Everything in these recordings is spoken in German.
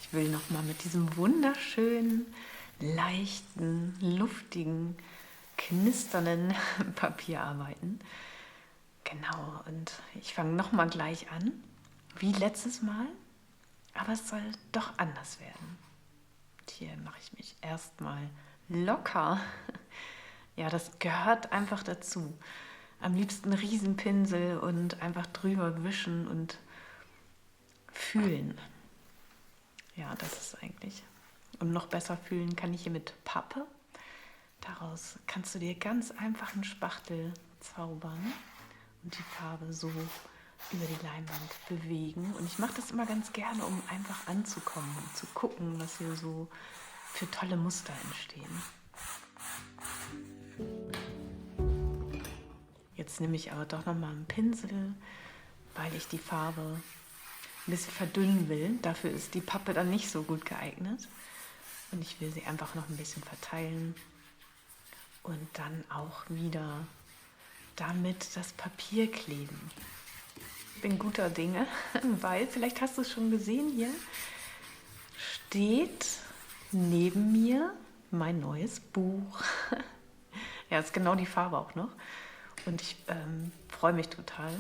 Ich will noch mal mit diesem wunderschönen, leichten, luftigen, knisternden Papier arbeiten. Genau, und ich fange noch mal gleich an, wie letztes Mal, aber es soll doch anders werden. Und hier mache ich mich erstmal locker. Ja, das gehört einfach dazu. Am liebsten Riesenpinsel und einfach drüber wischen und fühlen. Ja, das ist eigentlich. Und noch besser fühlen kann ich hier mit Pappe. Daraus kannst du dir ganz einfach einen Spachtel zaubern und die Farbe so über die Leinwand bewegen. Und ich mache das immer ganz gerne, um einfach anzukommen und zu gucken, was hier so für tolle Muster entstehen. Jetzt nehme ich aber doch nochmal einen Pinsel, weil ich die Farbe ein bisschen verdünnen will. Dafür ist die Pappe dann nicht so gut geeignet. Und ich will sie einfach noch ein bisschen verteilen. Und dann auch wieder damit das Papier kleben. Ich bin guter Dinge, weil, vielleicht hast du es schon gesehen hier, steht neben mir mein neues Buch. Ja, ist genau die Farbe auch noch. Und ich freue mich total.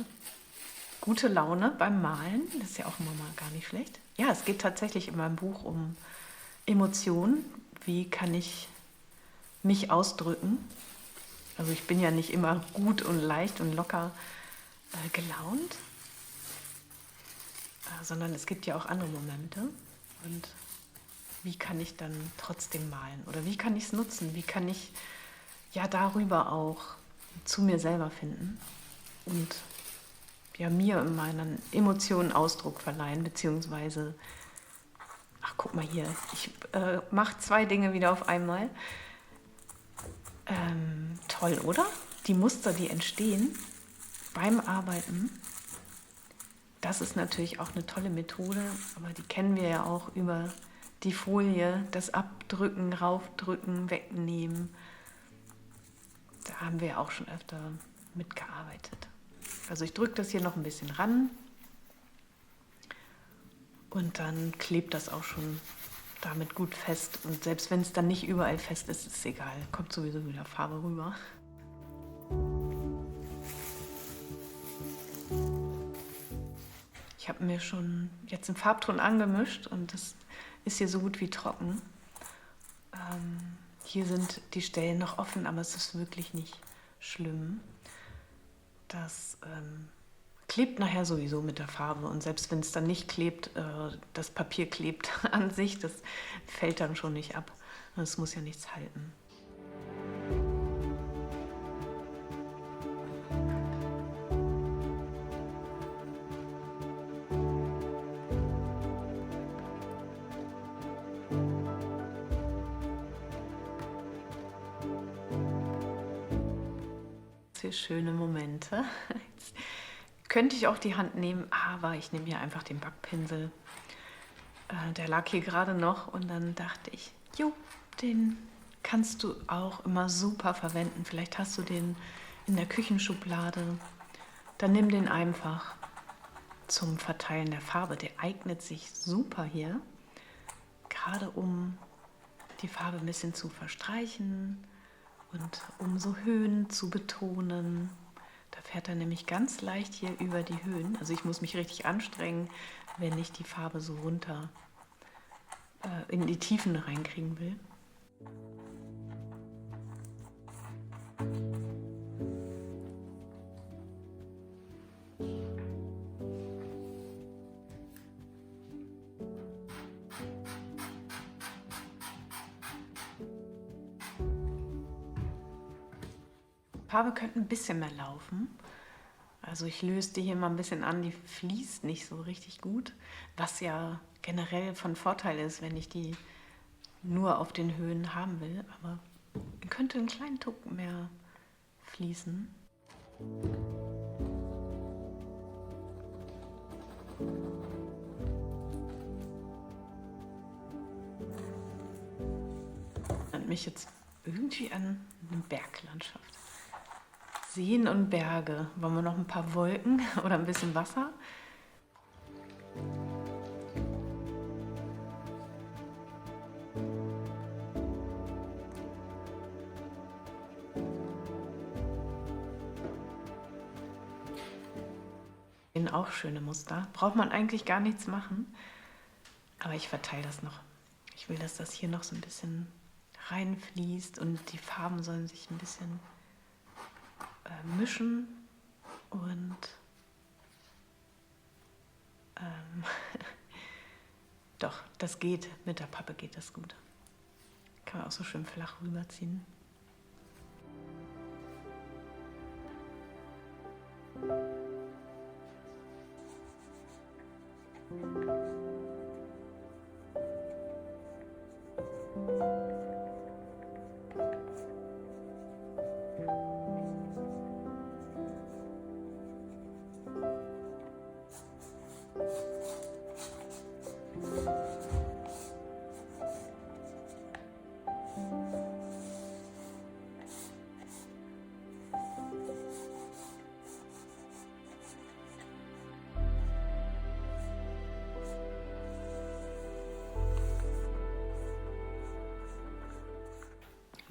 Gute Laune beim Malen, das ist ja auch immer mal gar nicht schlecht. Ja, es geht tatsächlich in meinem Buch um Emotionen. Wie kann ich mich ausdrücken? Also ich bin ja nicht immer gut und leicht und locker gelaunt, sondern es gibt ja auch andere Momente. Und wie kann ich dann trotzdem malen? Oder wie kann ich es nutzen? Wie kann ich ja darüber auch zu mir selber finden und ja, mir und meinen Emotionen Ausdruck verleihen, beziehungsweise, ach guck mal hier, ich mache 2 Dinge wieder auf einmal. Toll, oder? Die Muster, die entstehen beim Arbeiten, das ist natürlich auch eine tolle Methode, aber die kennen wir ja auch über die Folie, das Abdrücken, Raufdrücken, Wegnehmen. Da haben wir ja auch schon öfter mitgearbeitet. Also ich drücke das hier noch ein bisschen ran und dann klebt das auch schon damit gut fest. Und selbst wenn es dann nicht überall fest ist, ist es egal. Kommt sowieso wieder Farbe rüber. Ich habe mir schon jetzt einen Farbton angemischt und das ist hier so gut wie trocken. Hier sind die Stellen noch offen, aber es ist wirklich nicht schlimm. Das klebt nachher sowieso mit der Farbe und selbst wenn es dann nicht klebt, das Papier klebt an sich, das fällt dann schon nicht ab. Es muss ja nichts halten. Sehr schöne Momente. Jetzt könnte ich auch die Hand nehmen, aber ich nehme hier einfach den Backpinsel. Der lag hier gerade noch und dann dachte ich, jo, den kannst du auch immer super verwenden. Vielleicht hast du den in der Küchenschublade. Dann nimm den einfach zum Verteilen der Farbe. Der eignet sich super hier, gerade um die Farbe ein bisschen zu verstreichen und um so Höhen zu betonen. Da fährt er nämlich ganz leicht hier über die Höhen. Also ich muss mich richtig anstrengen, wenn ich die Farbe so runter in die Tiefen reinkriegen will. Die Farbe könnte ein bisschen mehr laufen. Also ich löse die hier mal ein bisschen an, die fließt nicht so richtig gut, was ja generell von Vorteil ist, wenn ich die nur auf den Höhen haben will, aber könnte einen kleinen Tuck mehr fließen. Erinnert mich jetzt irgendwie an eine Berglandschaft. Seen und Berge. Wollen wir noch ein paar Wolken oder ein bisschen Wasser? entstehen auch schöne Muster. Braucht man eigentlich gar nichts machen, aber ich verteile das noch. Ich will, dass das hier noch so ein bisschen reinfließt und die Farben sollen sich ein bisschen mischen und doch, das geht. Mit der Pappe geht das gut. Kann man auch so schön flach rüberziehen.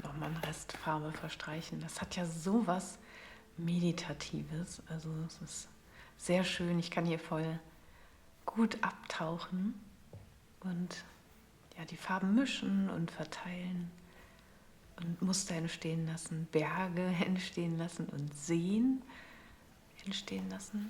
Nochmal einen Rest Farbe verstreichen. Das hat ja sowas Meditatives. Also es ist sehr schön. Ich kann hier voll gut abtauchen und ja, die Farben mischen und verteilen und Muster entstehen lassen, Berge entstehen lassen und Seen entstehen lassen.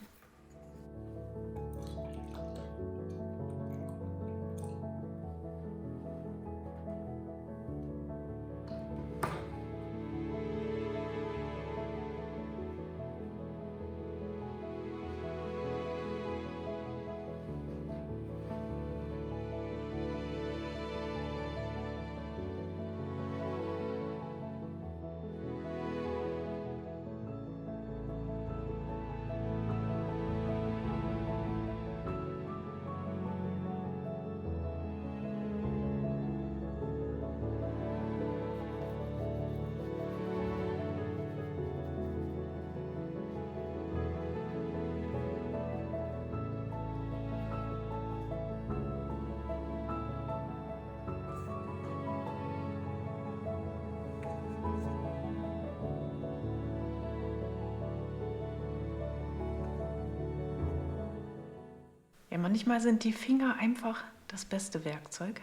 Ja, manchmal sind die Finger einfach das beste Werkzeug.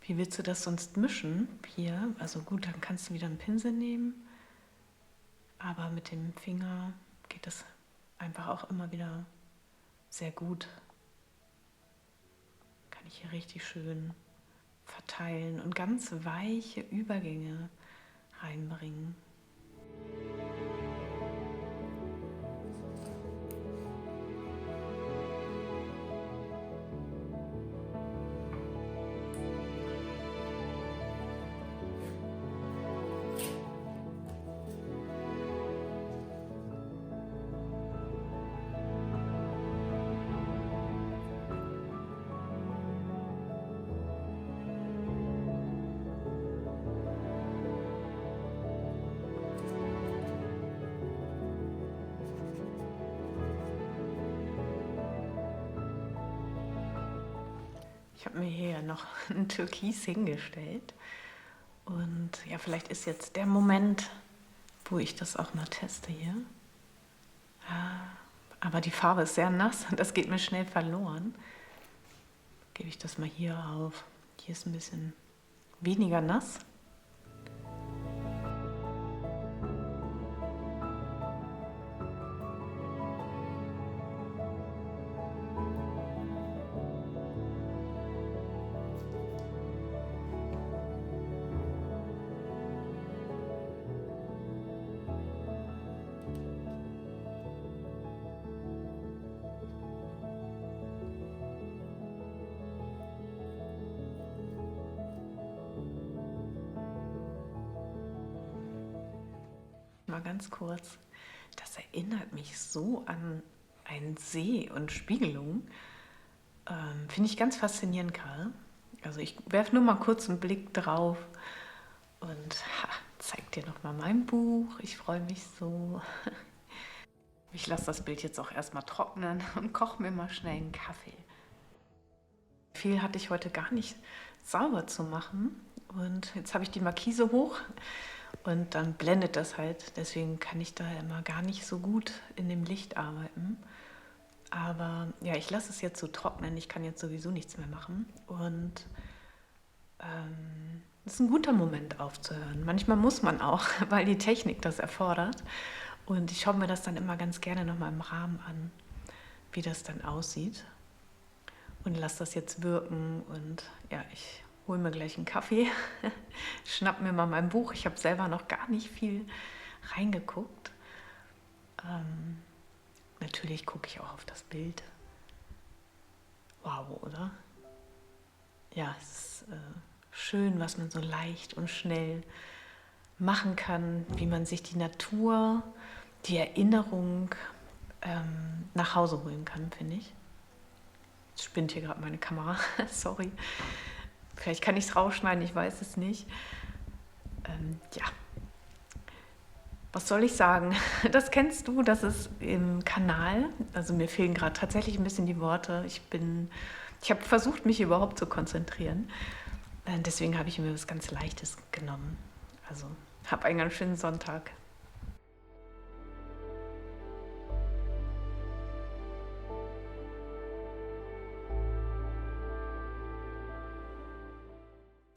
Wie willst du das sonst mischen? Hier, also gut, dann kannst du wieder einen Pinsel nehmen, aber mit dem Finger geht das einfach auch immer wieder sehr gut. Kann ich hier richtig schön verteilen und ganz weiche Übergänge reinbringen. Ich habe mir hier noch ein Türkis hingestellt und ja, vielleicht ist jetzt der Moment, wo ich das auch mal teste hier. Aber die Farbe ist sehr nass und das geht mir schnell verloren. Gebe ich das mal hier auf. Hier ist ein bisschen weniger nass. Mal ganz kurz, das erinnert mich so an einen See und Spiegelung. Finde ich ganz faszinierend, Karl. Also ich werfe nur mal kurz einen Blick drauf und zeig dir noch mal mein Buch. Ich freue mich so. Ich lasse das Bild jetzt auch erstmal trocknen und koche mir mal schnell einen Kaffee. Viel hatte ich heute gar nicht sauber zu machen und jetzt habe ich die Markise hoch und dann blendet das halt. Deswegen kann ich da immer gar nicht so gut in dem Licht arbeiten. Aber ja, ich lasse es jetzt so trocknen. Ich kann jetzt sowieso nichts mehr machen. Und es ist ein guter Moment aufzuhören. Manchmal muss man auch, weil die Technik das erfordert. Und ich schaue mir das dann immer ganz gerne nochmal im Rahmen an, wie das dann aussieht. Und lasse das jetzt wirken. Und ja, ich hole mir gleich einen Kaffee, schnapp mir mal mein Buch. Ich habe selber noch gar nicht viel reingeguckt. Natürlich gucke ich auch auf das Bild. Wow, oder? Ja, es ist schön, was man so leicht und schnell machen kann, wie man sich die Natur, die Erinnerung nach Hause holen kann, finde ich. Jetzt spinnt hier gerade meine Kamera, sorry. Vielleicht kann ich es rausschneiden, ich weiß es nicht. Ja, was soll ich sagen? Das kennst du, das ist im Kanal. Also mir fehlen gerade tatsächlich ein bisschen die Worte. Ich habe versucht, mich überhaupt zu konzentrieren. Deswegen habe ich mir was ganz Leichtes genommen. Also, hab einen ganz schönen Sonntag.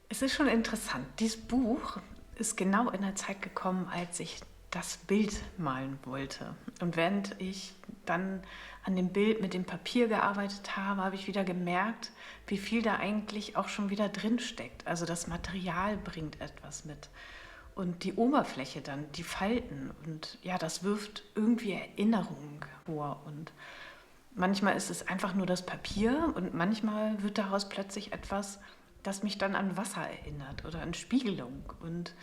Es ist schon interessant. Dieses Buch ist genau in der Zeit gekommen, als ich das Bild malen wollte. Und während ich dann an dem Bild mit dem Papier gearbeitet habe, habe ich wieder gemerkt, wie viel da eigentlich auch schon wieder drin steckt. Also das Material bringt etwas mit. Und die Oberfläche dann, die Falten. Und ja, das wirft irgendwie Erinnerung vor. Und manchmal ist es einfach nur das Papier und manchmal wird daraus plötzlich etwas, das mich dann an Wasser erinnert oder an Spiegelung und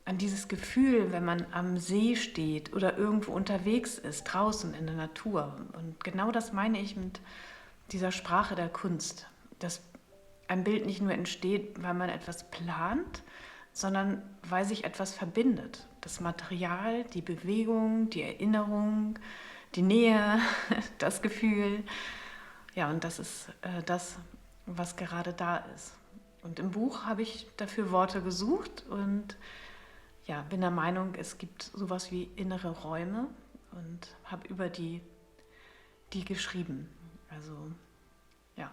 an dieses Gefühl, wenn man am See steht oder irgendwo unterwegs ist, draußen in der Natur. Und genau das meine ich mit dieser Sprache der Kunst, dass ein Bild nicht nur entsteht, weil man etwas plant, sondern weil sich etwas verbindet. Das Material, die Bewegung, die Erinnerung, die Nähe, das Gefühl. Ja, und das ist das, was gerade da ist. Und im Buch habe ich dafür Worte gesucht und ja, bin der Meinung, es gibt sowas wie innere Räume und habe über die geschrieben. Also ja,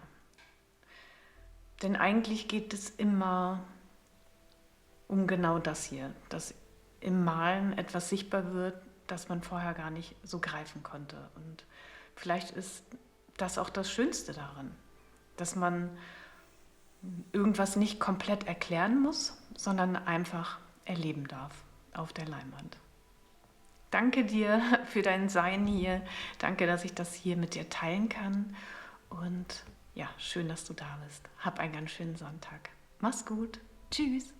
denn eigentlich geht es immer um genau das hier, dass im Malen etwas sichtbar wird, das man vorher gar nicht so greifen konnte. Und vielleicht ist das auch das Schönste daran, dass man irgendwas nicht komplett erklären muss, sondern einfach erleben darf auf der Leinwand. Danke dir für dein Sein hier. Danke, dass ich das hier mit dir teilen kann. Und ja, schön, dass du da bist. Hab einen ganz schönen Sonntag. Mach's gut. Tschüss.